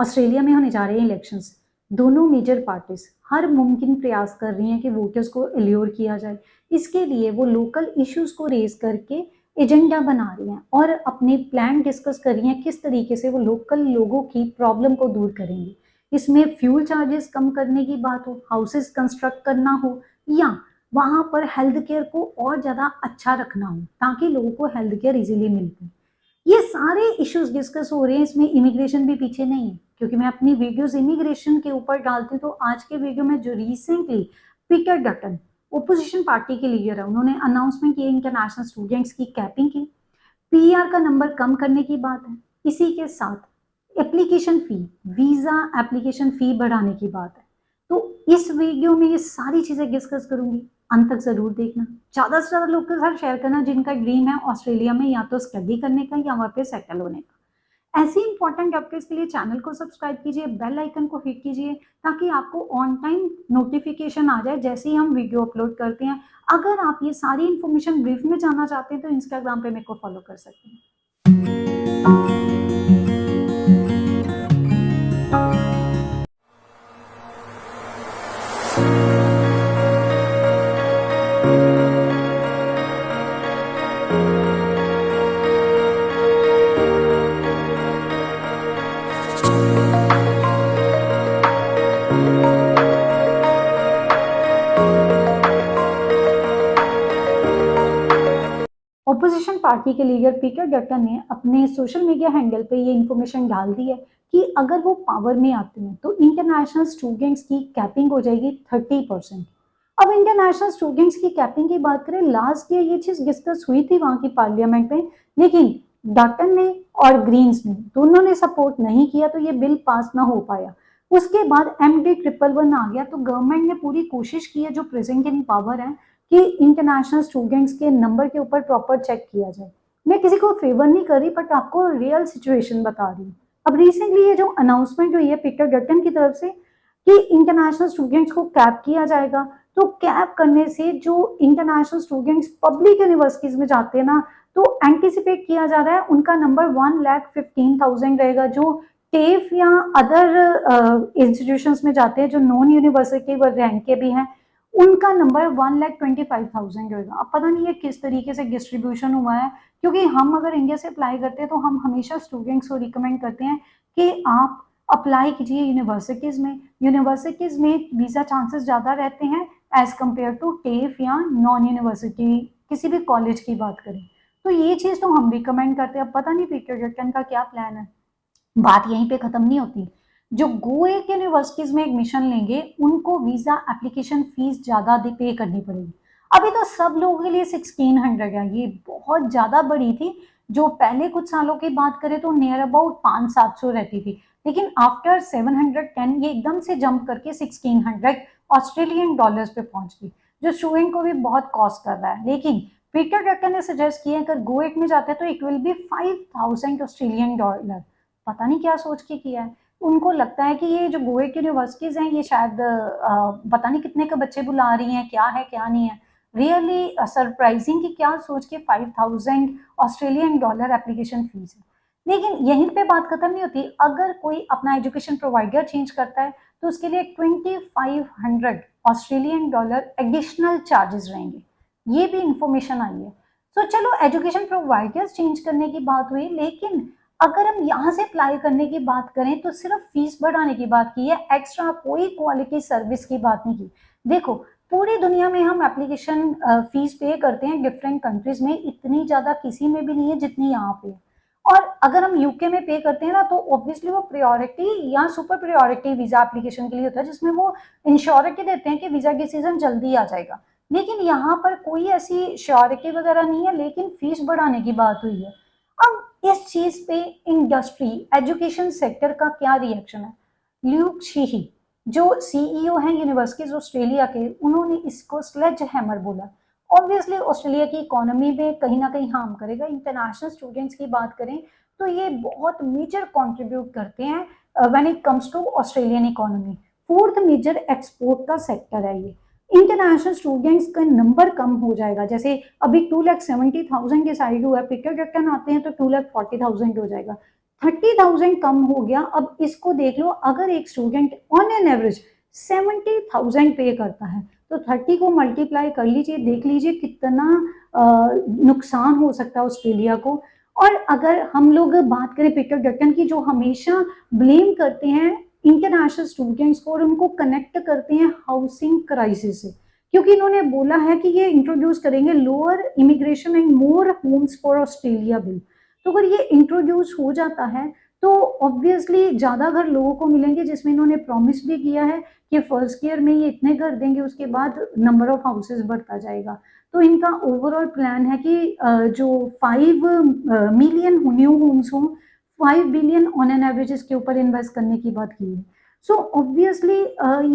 Australia में होने जा रहे हैं इलेक्शंस। दोनों मेजर पार्टीज हर मुमकिन प्रयास कर रही हैं कि वोटर्स को एल्योर किया जाए। इसके लिए वो लोकल इश्यूज को रेज करके एजेंडा बना रही हैं और अपने प्लान डिस्कस कर रही हैं किस तरीके से वो लोकल लोगों की प्रॉब्लम को दूर करेंगे। इसमें फ्यूल चार्जेस कम करने की बात हो, हाउसेस कंस्ट्रक्ट करना हो, या वहां पर हेल्थ केयर को और ज्यादा अच्छा रखना हो ताकि लोगों को हेल्थ केयर इजीली मिलती। ये सारे इश्यूज डिस्कस हो रहे हैं। इसमें इमिग्रेशन भी पीछे नहीं है, क्योंकि मैं अपनी वीडियोस इमिग्रेशन के ऊपर डालती हूँ। तो आज के वीडियो में जो recently Peter Dutton opposition party के लीडर है, उन्होंने अनाउंसमेंट की इंटरनेशनल स्टूडेंट्स की कैपिंग की, पीआर का नंबर कम करने की बात है। इसी के साथ application fee, visa application fee बढ़ाने की बात है। तो इस वीडियो में ये सारी चीजें डिस्कस करूंगी, अंत तक जरूर देखना। ज्यादा से ज्यादा लोग के साथ शेयर करना जिनका ड्रीम है ऑस्ट्रेलिया में या तो स्टडी करने का या वहां पे सेटल होने का। ऐसी इंपॉर्टेंट अपडेट्स के लिए चैनल को सब्सक्राइब कीजिए, बेल आइकन को हिट कीजिए ताकि आपको ऑन टाइम नोटिफिकेशन आ जाए जैसे ही हम वीडियो अपलोड करते हैं। अगर आप ये सारी इन्फॉर्मेशन ब्रीफ में जानना चाहते हैं तो इंस्टाग्राम पे मेरे को फॉलो कर सकते हैं। ऑपोजिशन पार्टी के लीडर पीटर डटन ने अपने सोशल मीडिया हैंडल पे ये इन्फॉर्मेशन डाल दी है कि अगर वो पावर में आते हैं तो इंटरनेशनल स्टूडेंट्स की कैपिंग हो जाएगी 30%। अब इंटरनेशनल स्टूडेंट्स की कैपिंग की बात करें, लास्ट ईयर ये चीज डिस्कस हुई थी वहां की पार्लियामेंट में, लेकिन डटन ने और ग्रीन्स ने दोनों ने सपोर्ट नहीं किया तो ये बिल पास ना हो पाया। उसके बाद MD111 आ गया तो गवर्नमेंट ने पूरी कोशिश की है, जो प्रेजेंट इन पावर है, कि इंटरनेशनल स्टूडेंट्स के नंबर के ऊपर प्रॉपर चेक किया जाए। मैं किसी को फेवर नहीं कर रही बट आपको रियल सिचुएशन बता रही हूँ। अब रिसेंटली ये जो अनाउंसमेंट हुई है पीटर डटन की तरफ से कि इंटरनेशनल स्टूडेंट्स को कैप किया जाएगा, तो कैप करने से जो इंटरनेशनल स्टूडेंट्स पब्लिक यूनिवर्सिटीज में जाते हैं ना, तो एंटिसिपेट किया जा रहा है उनका नंबर 1,15,000 रहेगा। जो टेफ या अदर इंस्टीट्यूशंस में जाते हैं जो नॉन यूनिवर्सिटी रैंक के भी हैं, उनका नंबर 1,25,000 होगा। अब पता नहीं है किस तरीके से डिस्ट्रीब्यूशन हुआ है, क्योंकि हम अगर इंडिया से अप्लाई करते हैं तो हम हमेशा स्टूडेंट्स को रिकमेंड करते हैं कि आप अप्लाई कीजिए यूनिवर्सिटीज में। यूनिवर्सिटीज में वीजा चांसेस ज्यादा रहते हैं एज कम्पेयर टू टेफ या नॉन यूनिवर्सिटी किसी भी कॉलेज की बात करें। तो ये चीज तो हम रिकमेंड करते हैं। अब पता नहीं पीटर जटन का क्या प्लान है। बात यहीं पे खत्म नहीं होती। जो गोएक यूनिवर्सिटीज में एडमिशन लेंगे उनको वीजा एप्लीकेशन फीस ज्यादा पे करनी पड़ेगी। अभी तो सब लोगों के लिए 1600 है, ये बहुत ज्यादा बड़ी थी। जो पहले कुछ सालों की बात करें तो नियर अबाउट 500-700 रहती थी, लेकिन आफ्टर 710 ये एकदम से जंप करके 1600 ऑस्ट्रेलियन डॉलर्स पे पहुंच गई, जो स्टूडेंट को भी बहुत कॉस्ट कर रहा है। लेकिन पीटर डटन ने सजेस्ट किया अगर गोएक में जाते हैं तो it will be 5,000 Australian dollar. पता नहीं क्या सोच के किया है। उनको लगता है कि ये जो गोएक यूनिवर्सिटीज हैं ये शायद पता नहीं कितने के बच्चे बुला रही हैं, क्या है क्या नहीं है। रियली सरप्राइजिंग कि क्या सोच के 5,000 ऑस्ट्रेलियन डॉलर एप्लीकेशन फीस है। लेकिन यहीं पे बात खत्म नहीं होती। अगर कोई अपना एजुकेशन प्रोवाइडर चेंज करता है तो उसके लिए 2,500 ऑस्ट्रेलियन डॉलर एडिशनल चार्जेस रहेंगे। ये भी इंफॉर्मेशन आई है। तो चलो एजुकेशन प्रोवाइडर्स चेंज करने की बात हुई, लेकिन अगर हम यहाँ से अप्लाई करने की बात करें तो सिर्फ फीस बढ़ाने की बात की है, एक्स्ट्रा कोई क्वालिटी सर्विस की बात नहीं की। देखो पूरी दुनिया में हम एप्लीकेशन फीस पे करते हैं डिफरेंट कंट्रीज में, इतनी ज्यादा किसी में भी नहीं है जितनी यहाँ पे। और अगर हम यूके में पे करते हैं ना तो ऑब्वियसली वो प्रायोरिटी या सुपर प्रायोरिटी वीजा एप्लीकेशन के लिए होता है, जिसमें वो इंश्योरिटी देते हैं कि वीजा डिसीजन जल्दी आ जाएगा। लेकिन यहाँ पर कोई ऐसी श्योरिटी वगैरह नहीं है, लेकिन फीस बढ़ाने की बात हुई है। अब इस चीज पे इंडस्ट्री एजुकेशन सेक्टर का क्या रिएक्शन है? ल्यूक शीही जो सीईओ हैं यूनिवर्सिटीज ऑस्ट्रेलिया के, उन्होंने इसको स्लेज हैमर बोला। ऑब्वियसली ऑस्ट्रेलिया की इकोनॉमी में कहीं ना कहीं हार्म करेगा। इंटरनेशनल स्टूडेंट्स की बात करें तो ये बहुत मेजर कंट्रीब्यूट करते हैं when it comes to Australian economy. Fourth major export का सेक्टर है ये। इंटरनेशनल स्टूडेंट्स का नंबर कम हो जाएगा। जैसे अभी 2,70,000 डिसाइड हुआ है, पीटर जटन आते हैं तो 2,40,000 हो जाएगा। 30,000 कम हो गया। अब इसको देख लो, अगर एक स्टूडेंट ऑन एन एवरेज 70,000 पे करता है तो 30 को मल्टीप्लाई कर लीजिए, देख लीजिए कितना नुकसान हो सकता है ऑस्ट्रेलिया को। और अगर हम लोग बात करें पीटर डटन की, जो हमेशा ब्लेम करते हैं इंटरनेशनल स्टूडेंट्स को और उनको कनेक्ट करते हैं हाउसिंग क्राइसिस से, क्योंकि इन्होंने बोला है कि ये इंट्रोड्यूस करेंगे lower immigration and more Holmes for Australia bill. तो अगर ये इंट्रोड्यूस हो जाता है तो ऑब्वियसली ज़्यादा घर लोगों को मिलेंगे, जिसमें इन्होंने प्रॉमिस भी किया है कि फर्स्ट ईयर में ये इतने घर देंगे, उसके बाद नंबर ऑफ हाउसेस बढ़ता जाएगा। तो इनका ओवरऑल प्लान है कि जो 5 मिलियन न्यू होम्स हों, 5 बिलियन ऑन एन एवरेज इसके ऊपर इन्वेस्ट करने की बात की है। सो ऑब्वियसली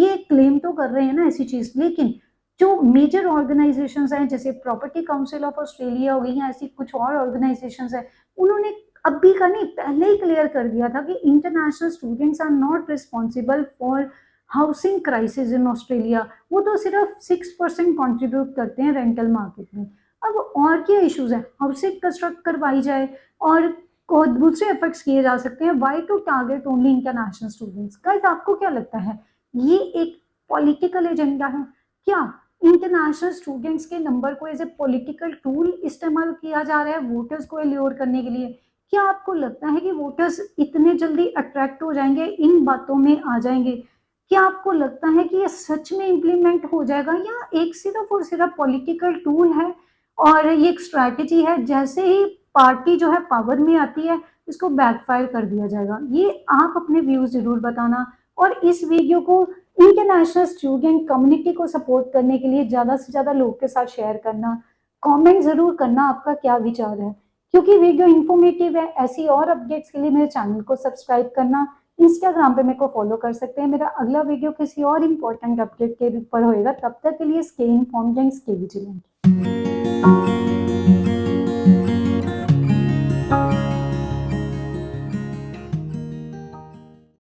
ये क्लेम तो कर रहे हैं ना ऐसी चीज, लेकिन जो मेजर ऑर्गेनाइजेशंस हैं जैसे प्रॉपर्टी काउंसिल ऑफ ऑस्ट्रेलिया हो गई या ऐसी कुछ और ऑर्गेनाइजेशंस हैं, उन्होंने अभी का नहीं पहले ही क्लियर कर दिया था कि international students are not responsible for housing crisis in Australia. वो तो सिर्फ 6% कॉन्ट्रीब्यूट करते हैं रेंटल मार्केट में। अब और क्या इश्यूज है, हाउसिंग कंस्ट्रक्ट करवाई जाए और को दूसरे एफर्ट्स किए जा सकते हैं। Why to target only international students? Guys आपको क्या लगता है, ये एक पॉलिटिकल एजेंडा है क्या? इंटरनेशनल स्टूडेंट्स के नंबर को एज ए पॉलिटिकल टूल इस्तेमाल किया जा रहा है वोटर्स को एल्योर करने के लिए? क्या आपको लगता है कि वोटर्स इतने जल्दी अट्रैक्ट हो जाएंगे, इन बातों में आ जाएंगे? क्या आपको लगता है कि ये सच में इम्प्लीमेंट हो जाएगा या एक सिर्फ और सिर्फ पॉलिटिकल टूल है और ये एक स्ट्रैटेजी है, जैसे ही पार्टी जो है पावर में आती है इसको बैकफायर कर दिया जाएगा? ये आप अपने व्यूज जरूर बताना और इस वीडियो को इंटरनेशनल स्टूडेंट कम्युनिटी को सपोर्ट करने के लिए ज्यादा से ज्यादा लोग के साथ शेयर करना। कमेंट जरूर करना आपका क्या विचार है, क्योंकि वीडियो इंफॉर्मेटिव है। ऐसी और अपडेट्स के लिए मेरे चैनल को सब्सक्राइब करना, इंस्टाग्राम पे मेरे को फॉलो कर सकते हैं। मेरा अगला वीडियो किसी और इम्पोर्टेंट अपडेट के ऊपर होएगा, तब तक के लिए stay informed and stay vigilant.